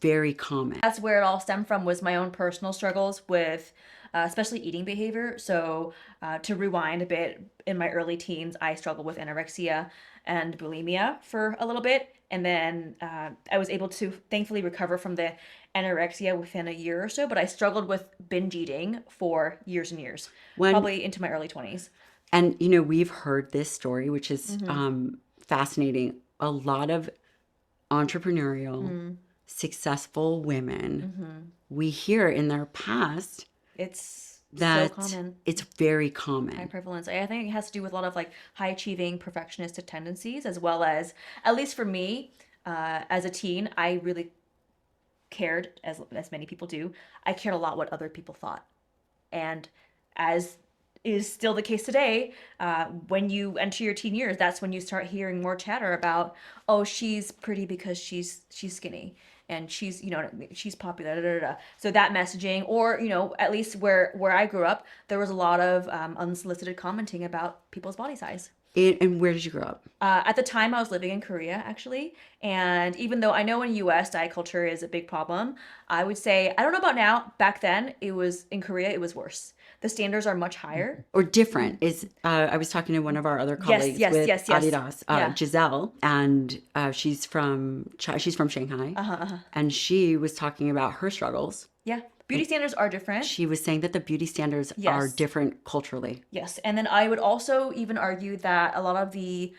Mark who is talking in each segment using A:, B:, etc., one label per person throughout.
A: very common.
B: That's where it all stemmed from, was my own personal struggles with especially eating behavior. So to rewind a bit, in my early teens, I struggled with anorexia and bulimia for a little bit. And then I was able to thankfully recover from the anorexia within a year or so, but I struggled with binge eating for years and years,
A: When
B: probably into my early 20s.
A: And we've heard this story, which is fascinating. A lot of entrepreneurial, successful women, we hear in their past
B: It's so
A: that
B: common.
A: it's very
B: High
A: common.
B: prevalence. I think it has to do with a lot of like high achieving perfectionistic tendencies, as well as, at least for me, as a teen, I really cared, as many people do. I cared a lot what other people thought, and as is still the case today, when you enter your teen years, that's when you start hearing more chatter about, oh, she's pretty because she's skinny, and she's, she's popular, da, da, da, da. So that messaging, or at least where I grew up, there was a lot of unsolicited commenting about people's body size.
A: And where did you grow up?
B: At the time, I was living in Korea, actually. And even though I know in US diet culture is a big problem, I would say, I don't know about now, back then, it was in Korea, it was worse. The standards are much higher.
A: Or different is I was talking to one of our other
B: Yes,
A: colleagues
B: yes,
A: with
B: yes, yes.
A: Adidas,
B: Yeah.
A: Giselle, and she's from Shanghai, and she was talking about her struggles.
B: Yeah. Beauty standards are different.
A: She was saying that the beauty standards are
B: Yes.
A: different culturally.
B: Yes. And then I would also even argue that a lot of the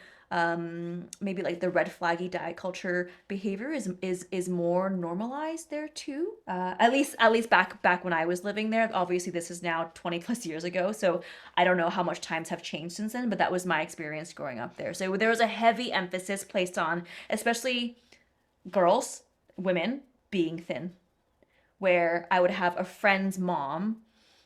B: maybe like the red flaggy diet culture behavior is more normalized there too. At least back when I was living there. Obviously, this is now 20 plus years ago, so I don't know how much times have changed since then. But that was my experience growing up there. So there was a heavy emphasis placed on, especially girls, women being thin, where I would have a friend's mom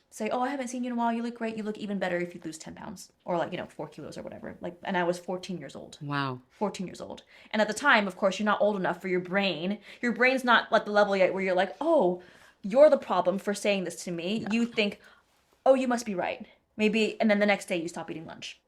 B: say, "Oh, I haven't seen you in a while. You look great. You look even better if you lose 10 pounds or like, 4 kilos or whatever." Like, and I was 14 years old.
A: Wow.
B: 14 years old. And at the time, of course, you're not old enough for your brain. Your brain's not at the level yet where you're like, "Oh, you're the problem for saying this to me." You think, "Oh, you must be right." Maybe, and then the next day you stop eating lunch.